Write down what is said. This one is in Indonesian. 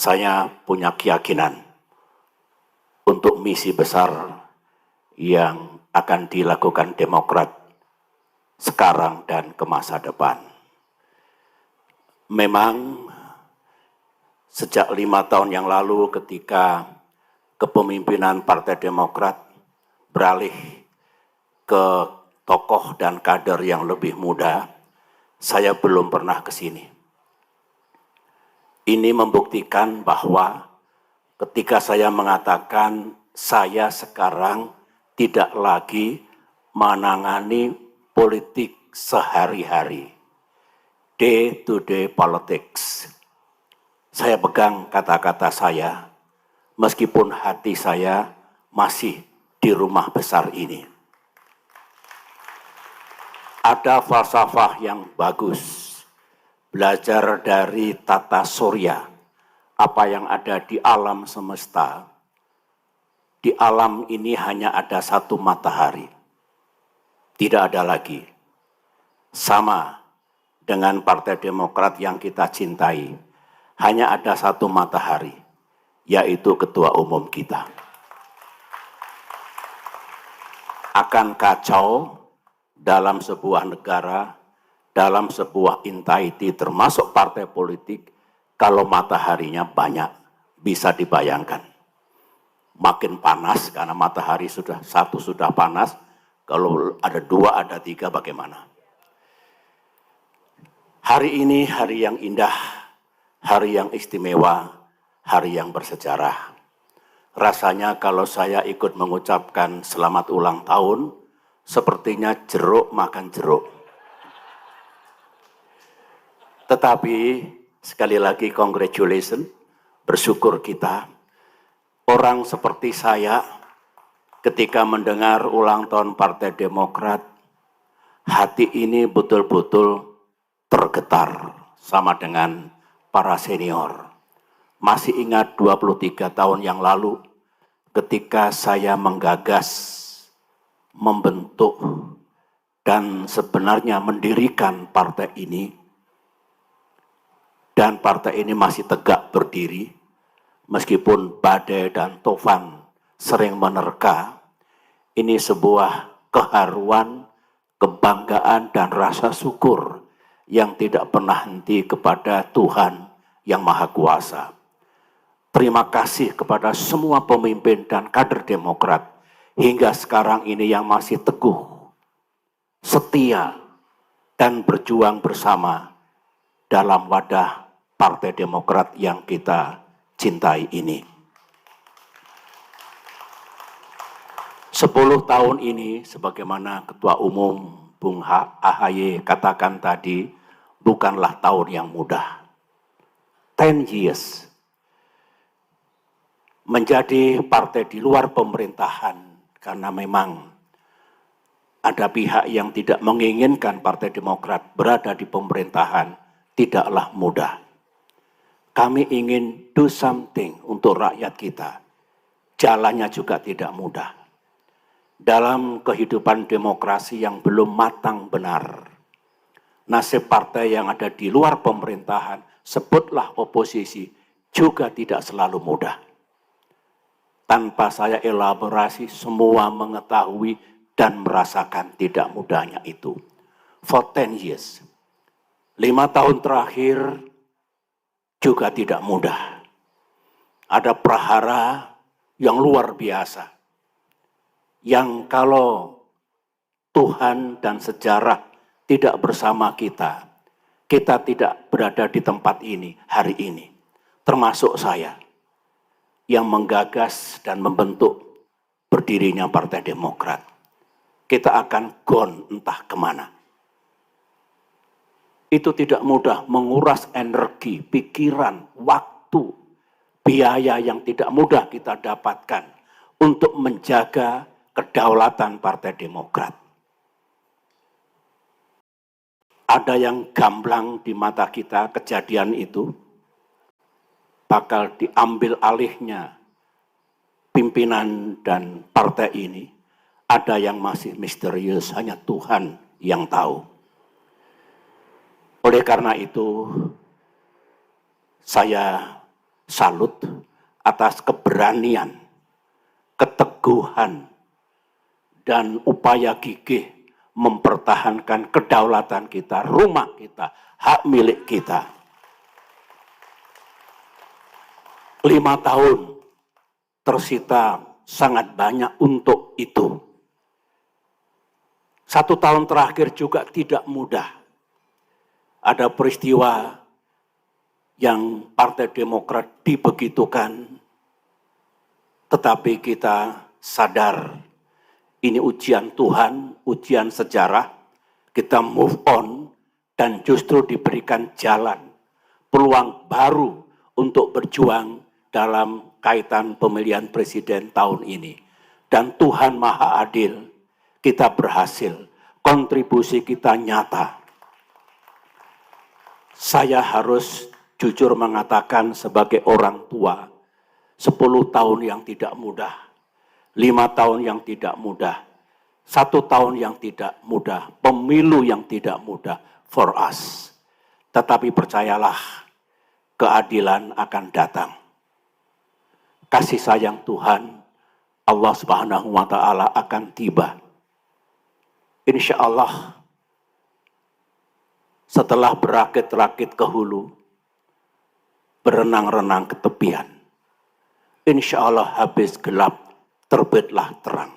saya punya keyakinan untuk misi besar yang akan dilakukan Demokrat sekarang dan ke masa depan. Memang sejak 5 tahun yang lalu ketika kepemimpinan Partai Demokrat beralih ke tokoh dan kader yang lebih muda, saya belum pernah ke sini. Ini membuktikan bahwa ketika saya mengatakan saya sekarang tidak lagi menangani politik sehari-hari, day-to-day politics. Saya pegang kata-kata saya, meskipun hati saya masih di rumah besar ini. Ada falsafah yang bagus, belajar dari tata surya, apa yang ada di alam semesta. Di alam ini hanya ada satu matahari, tidak ada lagi. Sama dengan Partai Demokrat yang kita cintai, hanya ada satu matahari, yaitu Ketua Umum kita. Akan kacau dalam sebuah negara, dalam sebuah entity termasuk partai politik, kalau mataharinya banyak, bisa dibayangkan. Makin panas karena matahari satu sudah panas, kalau ada 2, ada 3 bagaimana? Hari ini hari yang indah, hari yang istimewa, hari yang bersejarah. Rasanya kalau saya ikut mengucapkan selamat ulang tahun, sepertinya jeruk makan jeruk. Tetapi sekali lagi congratulations, bersyukur kita. Orang seperti saya ketika mendengar ulang tahun Partai Demokrat, hati ini betul-betul tergetar sama dengan para senior. Masih ingat 23 tahun yang lalu ketika saya menggagas, membentuk, dan sebenarnya mendirikan partai ini, dan partai ini masih tegak berdiri, meskipun badai dan tofan sering menerka. Ini sebuah keharuan, kebanggaan, dan rasa syukur yang tidak pernah henti kepada Tuhan yang Maha Kuasa. Terima kasih kepada semua pemimpin dan kader Demokrat hingga sekarang ini yang masih teguh, setia, dan berjuang bersama dalam wadah Partai Demokrat yang kita cintai ini. 10 tahun ini, sebagaimana Ketua Umum Bung AHY katakan tadi, bukanlah tahun yang mudah. 10 years. Menjadi partai di luar pemerintahan, karena memang ada pihak yang tidak menginginkan Partai Demokrat berada di pemerintahan, tidaklah mudah. Kami ingin do something untuk rakyat kita. Jalannya juga tidak mudah. Dalam kehidupan demokrasi yang belum matang benar, nasib partai yang ada di luar pemerintahan, sebutlah oposisi, juga tidak selalu mudah. Tanpa saya elaborasi, semua mengetahui dan merasakan tidak mudahnya itu. For 10 years, 5 tahun terakhir, juga tidak mudah. Ada prahara yang luar biasa. Yang kalau Tuhan dan sejarah tidak bersama kita, kita tidak berada di tempat ini hari ini. Termasuk saya yang menggagas dan membentuk berdirinya Partai Demokrat. Kita akan gone entah kemana. Itu tidak mudah, menguras energi, pikiran, waktu, biaya yang tidak mudah kita dapatkan untuk menjaga kedaulatan Partai Demokrat. Ada yang gamblang di mata kita kejadian itu, bakal diambil alihnya pimpinan dan partai ini. Ada yang masih misterius, hanya Tuhan yang tahu. Oleh karena itu, saya salut atas keberanian, keteguhan, dan upaya gigih mempertahankan kedaulatan kita, rumah kita, hak milik kita. 5 tahun tersita sangat banyak untuk itu. 1 tahun terakhir juga tidak mudah. Ada peristiwa yang Partai Demokrat dibegitukan, tetapi kita sadar ini ujian Tuhan, ujian sejarah, kita move on dan justru diberikan jalan, peluang baru untuk berjuang dalam kaitan pemilihan presiden tahun ini. Dan Tuhan Maha Adil, kita berhasil, kontribusi kita nyata. Saya harus jujur mengatakan sebagai orang tua, 10 tahun yang tidak mudah, 5 tahun yang tidak mudah, 1 tahun yang tidak mudah, pemilu yang tidak mudah for us. Tetapi percayalah, keadilan akan datang. Kasih sayang Tuhan, Allah Subhanahu wa Ta'ala akan tiba. Insya Allah, setelah berakit-rakit ke hulu, berenang-renang ke tepian, insya Allah habis gelap, terbitlah terang.